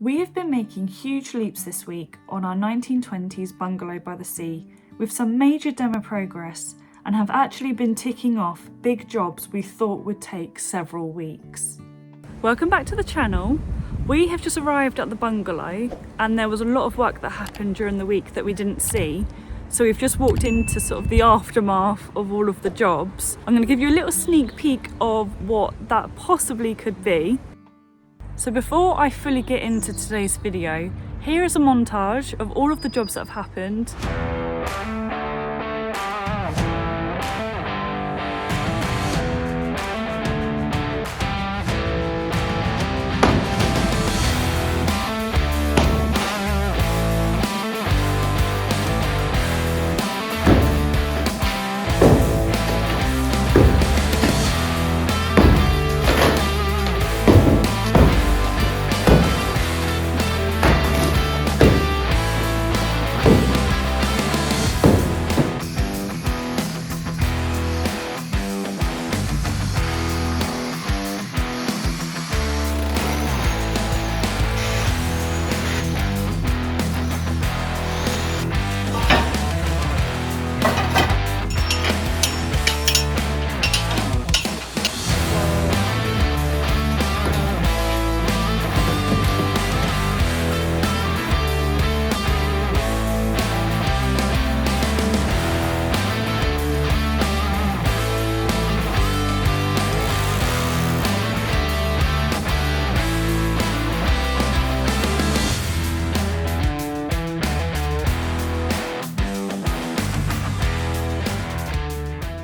We have been making huge leaps this week on our 1920s Bungalow by the Sea with some major demo progress and have actually been ticking off big jobs we thought would take several weeks. Welcome back to the channel. We have just arrived at the bungalow and there was a lot of work that happened during the week that we didn't see. So we've just walked into sort of the aftermath of all of the jobs. I'm going to give you a little sneak peek of what that possibly could be. So before I fully get into today's video, here is a montage of all of the jobs that have happened.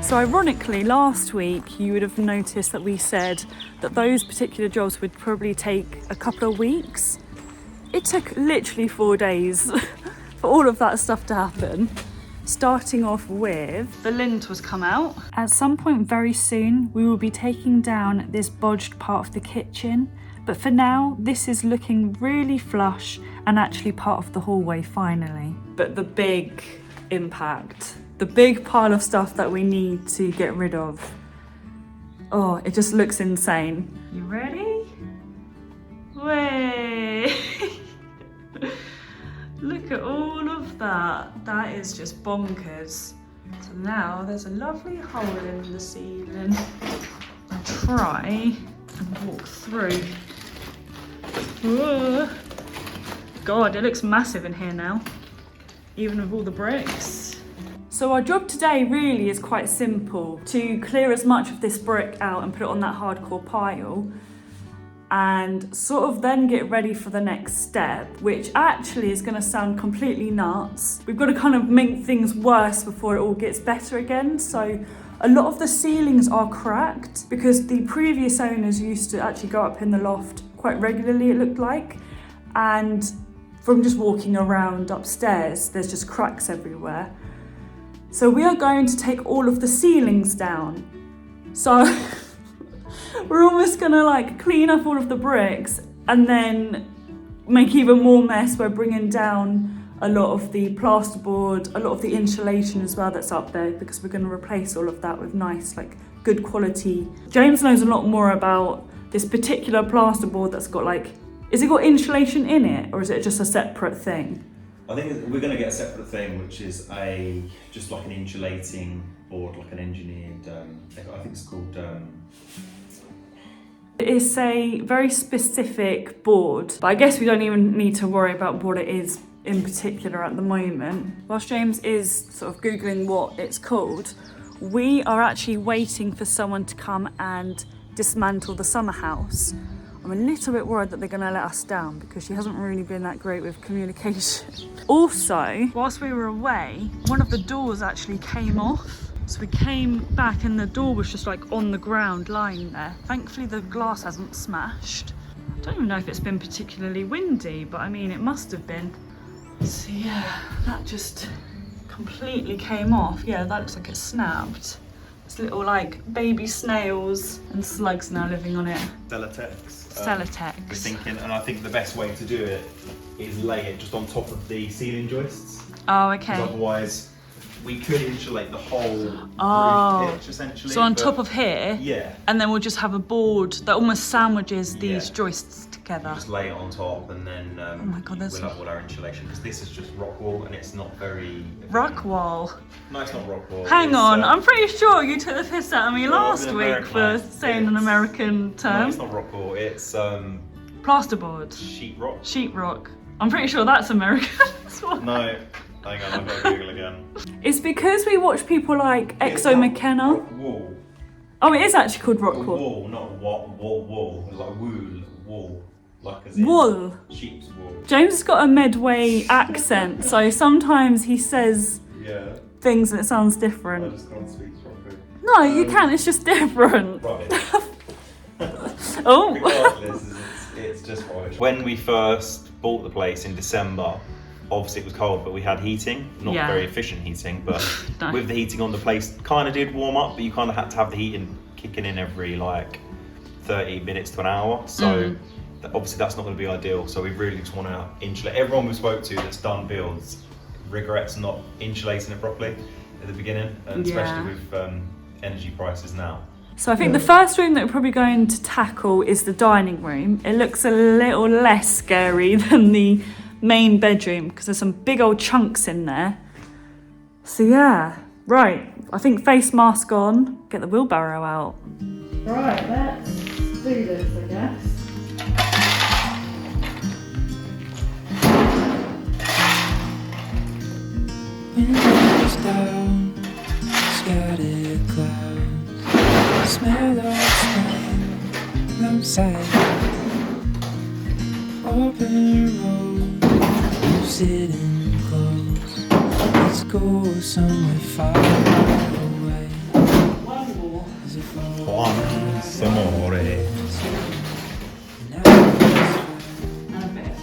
So ironically, last week you would have noticed that we said that those particular jobs would probably take a couple of weeks. It took literally 4 days for all of that stuff to happen. Starting off with the lintels come out. At some point very soon, we will be taking down this bodged part of the kitchen. But for now, this is looking really flush and actually part of the hallway finally. But the big impact, the big pile of stuff that we need to get rid of. Oh, it just looks insane. You ready? Way! Look at all of that. That is just bonkers. So now there's a lovely hole in the ceiling. I'll try and walk through. Whoa. God, it looks massive in here now, even with all the bricks. So our job today really is quite simple, to clear as much of this brick out and put it on that hardcore pile and sort of then get ready for the next step, which actually is going to sound completely nuts. We've got to kind of make things worse before it all gets better again. So a lot of the ceilings are cracked because the previous owners used to actually go up in the loft quite regularly, it looked like, and from just walking around upstairs there's just cracks everywhere. So we are going to take all of the ceilings down. So we're almost gonna like clean up all of the bricks and then make even more mess by bringing down a lot of the plasterboard, a lot of the insulation as well that's up there, because we're gonna replace all of that with nice, like good quality. James knows a lot more about this particular plasterboard that's got like, is it got insulation in it or is it just a separate thing? I think we're going to get a separate thing, which is just like an insulating board, like an engineered, I think it's called... It's a very specific board, but I guess we don't even need to worry about what it is in particular at the moment. Whilst James is sort of Googling what it's called, we are actually waiting for someone to come and dismantle the summer house. I'm a little bit worried that they're going to let us down because she hasn't really been that great with communication. Also, whilst we were away, one of the doors actually came off. So we came back and the door was just like on the ground lying there. Thankfully the glass hasn't smashed. I don't even know if it's been particularly windy, but I mean it must have been. So yeah, that just completely came off. Yeah, that looks like it snapped. It's little like baby snails and slugs now living on it. Celotex. Celotex. We're thinking, and I think the best way to do it is lay it just on top of the ceiling joists. Oh, okay. Because otherwise we could insulate the whole roof pitch essentially. So on top of here? Yeah. And then we'll just have a board that almost sandwiches these joists together. You just lay it on top, and then Oh my God, we'll have all our insulation, because this is just rock wool and it's not very... Rock wall. No, it's not rock wool. Hang on, I'm pretty sure you took the piss out of me last week American for accent. saying an American term. No, it's not rock wool, it's Plasterboard. sheetrock. Sheetrock. I'm pretty sure that's American as well. No, hang on, I've got to Google again. It's because we watch people like Exo McKenna. Rock wool. Oh, it is actually called rock wool. Wool, not wool. Like wool. Like as in Wool. Sheep's wool. James has got a Medway accent, so sometimes he says things and it sounds I different. just can't speak properly. No, you can, it's just different. Rubbish. Oh. Regardless, it's just rubbish. When we first bought the place in December, obviously it was cold, but we had heating. Not very efficient heating, but No. with the heating on, the place kind of did warm up, but you kind of had to have the heating kicking in every like 30 minutes to an hour. So obviously that's not going to be ideal. So we really just want to insulate. Everyone we spoke to that's done builds regrets not insulating it properly at the beginning, and especially with energy prices now. So I think the first room that we're probably going to tackle is the dining room. It looks a little less scary than the main bedroom because there's some big old chunks in there. So yeah, right, I think face mask on, get the wheelbarrow out. Right, let's do this, I guess. Windows down, scattered clouds, smell of spring, outside, open road, you sitting close, let's go somewhere far away. One more. As if all Juan Samore. now it's And a bit.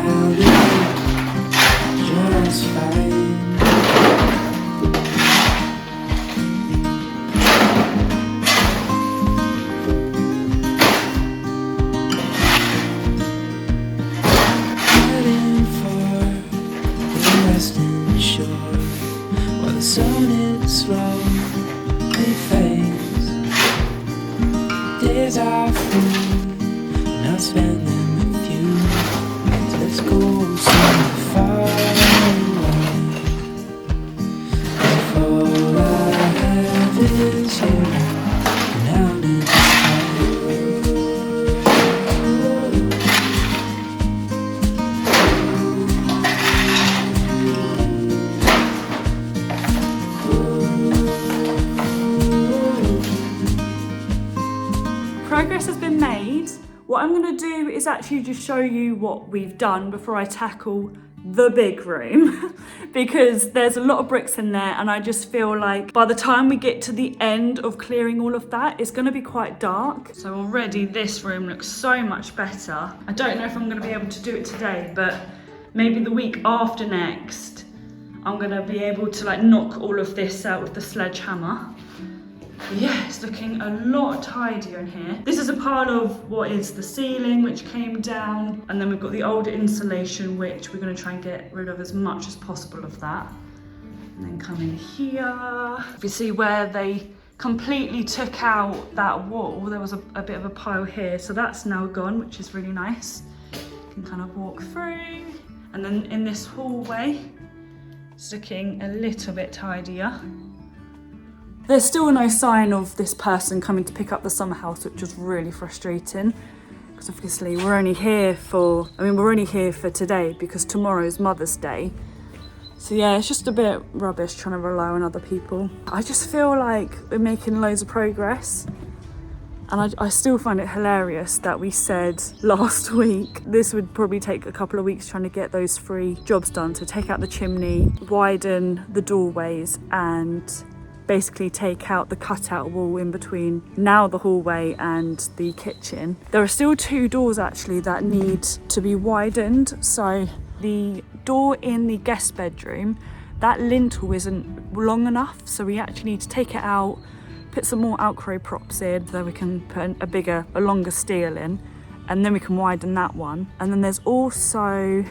I'll be just fine. Heading for the western shore, where the sun is slowly fades. Days are full, and I'll spend them with you. So let's go somewhere far away. If all I have is you, and I'll be just Progress has been made. What I'm going to do is actually just show you what we've done before I tackle the big room because there's a lot of bricks in there and I just feel like by the time we get to the end of clearing all of that, it's going to be quite dark. So already this room looks so much better. I don't know if I'm going to be able to do it today, but maybe the week after next, I'm going to be able to like knock all of this out with the sledgehammer. Yeah, it's looking a lot tidier in here. This is a part of what is the ceiling, which came down, and then we've got the old insulation, which we're going to try and get rid of as much as possible of that. And then come in here. If you see where they completely took out that wall, there was a bit of a pile here, so that's now gone, which is really nice. You can kind of walk through. And then in this hallway, it's looking a little bit tidier. There's still no sign of this person coming to pick up the summer house, which was really frustrating. Because obviously we're only here for today because tomorrow's Mother's Day. So yeah, it's just a bit rubbish trying to rely on other people. I just feel like we're making loads of progress. And I still find it hilarious that we said last week this would probably take a couple of weeks trying to get those 3 jobs done. So take out the chimney, widen the doorways and basically take out the cutout wall in between now the hallway and the kitchen. There are still 2 doors actually that need to be widened. So the door in the guest bedroom, that lintel isn't long enough, so we actually need to take it out, put some more outcrow props in so we can put a longer steel in, and then we can widen that one. And then there's also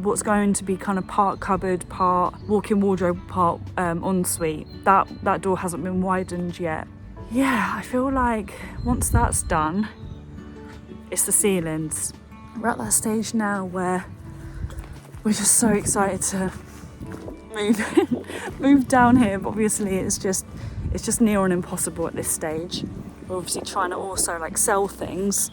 what's going to be kind of part cupboard, part walk-in wardrobe, part ensuite. That door hasn't been widened yet yeah, I feel like once that's done, it's the ceilings. We're at that stage now where we're just so excited to move down here, but obviously it's just near on impossible at this stage. We're obviously trying to also like sell things,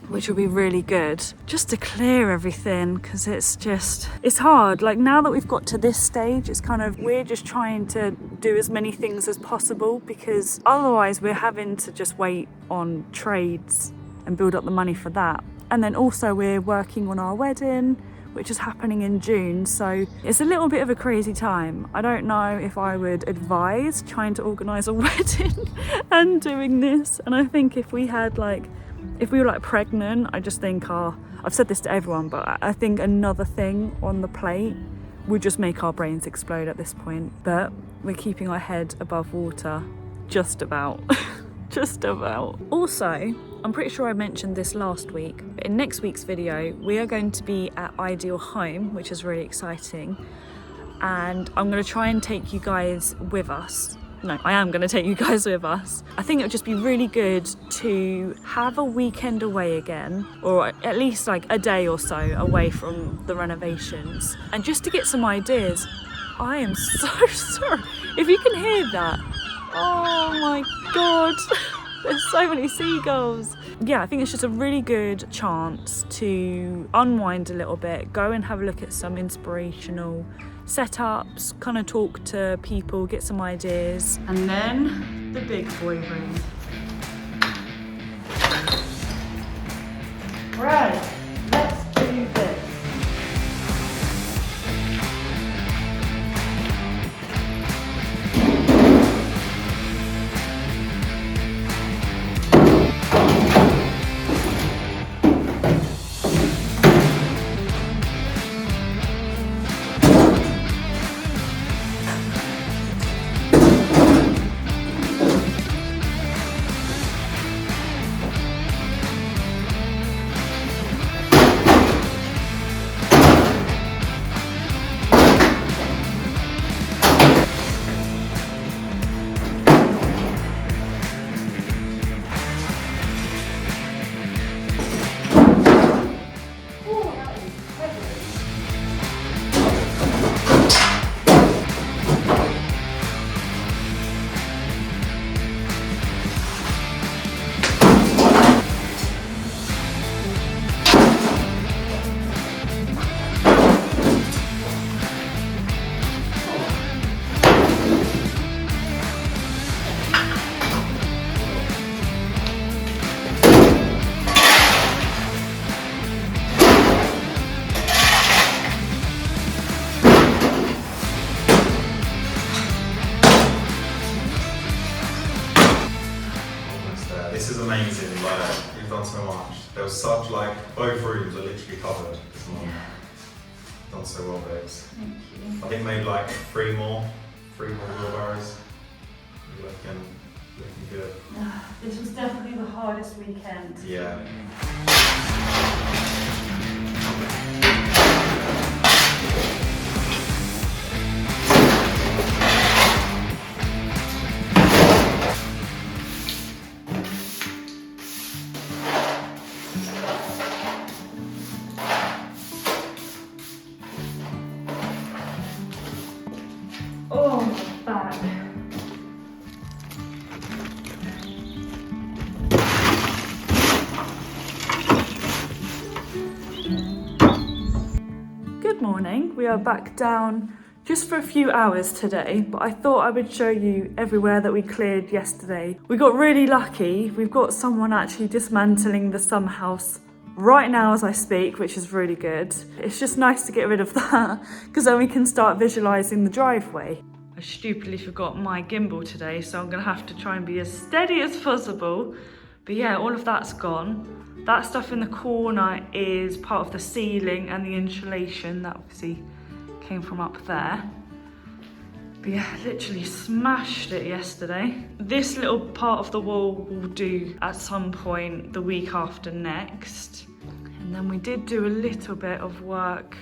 which will be really good just to clear everything, because it's hard. Like now that we've got to this stage, it's kind of, we're just trying to do as many things as possible, because otherwise we're having to just wait on trades and build up the money for that. And then also we're working on our wedding, which is happening in June, so it's a little bit of a crazy time. I don't know if I would advise trying to organise a wedding and doing this. And I think if we were like pregnant, I just think I've said this to everyone, but I think another thing on the plate would just make our brains explode at this point. But we're keeping our head above water, just about. Just about. Also, I'm pretty sure I mentioned this last week, but in next week's video, we are going to be at Ideal Home, which is really exciting. And I'm going to try and take you guys with us. No, I am going to take you guys with us. I think it would just be really good to have a weekend away again, or at least like a day or so away from the renovations, and just to get some ideas. I am so sorry. If you can hear that. Oh my God. There's so many seagulls. Yeah, I think it's just a really good chance to unwind a little bit, go and have a look at some inspirational setups, kind of talk to people, get some ideas. And then the big boy room. Right, let's do this. This is amazing, like, you've done so much. There was such, like, both rooms are literally covered. Done so well, babes. Thank you. I think maybe like three more wheelbarrows. Looking good. This was definitely the hardest weekend. Yeah. Oh, back. Good morning. We are back down just for a few hours today, but I thought I would show you everywhere that we cleared yesterday. We got really lucky. We've got someone actually dismantling the summer house right now as I speak, which is really good. It's just nice to get rid of that, because then we can start visualising the driveway. I stupidly forgot my gimbal today, so I'm gonna have to try and be as steady as possible. But yeah, all of that's gone. That stuff in the corner is part of the ceiling and the insulation that obviously came from up there. But yeah, literally smashed it yesterday. This little part of the wall will do at some point the week after next. And then we did do a little bit of work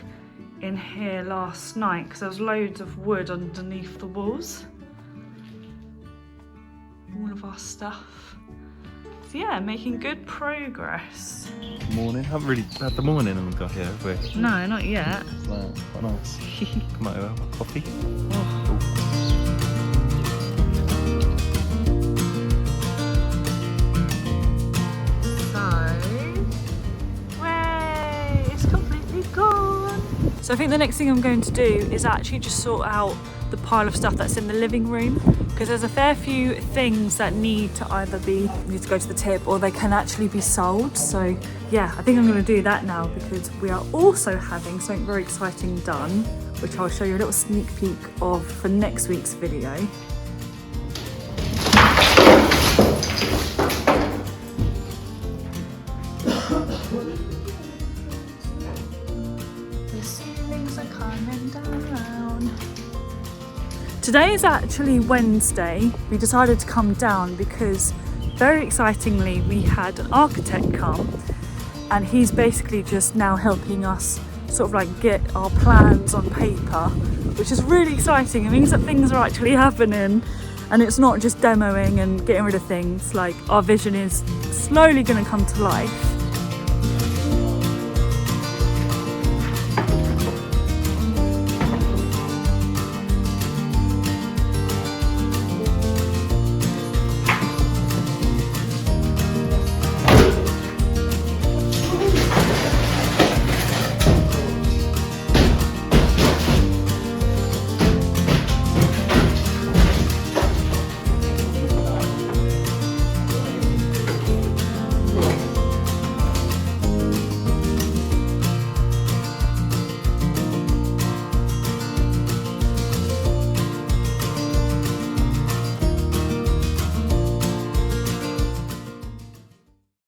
in here last night because there was loads of wood underneath the walls. all of our stuff. So yeah, making good progress. Morning. Haven't really had the morning when we got here, have we? No, not yet. No, quite nice. Come out here, have a coffee. So I think the next thing I'm going to do is actually just sort out the pile of stuff that's in the living room, because there's a fair few things that need to either need to go to the tip or they can actually be sold. So yeah, I think I'm going to do that now, because we are also having something very exciting done, which I'll show you a little sneak peek of for next week's video. Today is actually Wednesday. We decided to come down because, very excitingly, we had an architect come, and he's basically just now helping us sort of like get our plans on paper, which is really exciting. It means that things are actually happening and it's not just demoing and getting rid of things. Like, our vision is slowly going to come to life.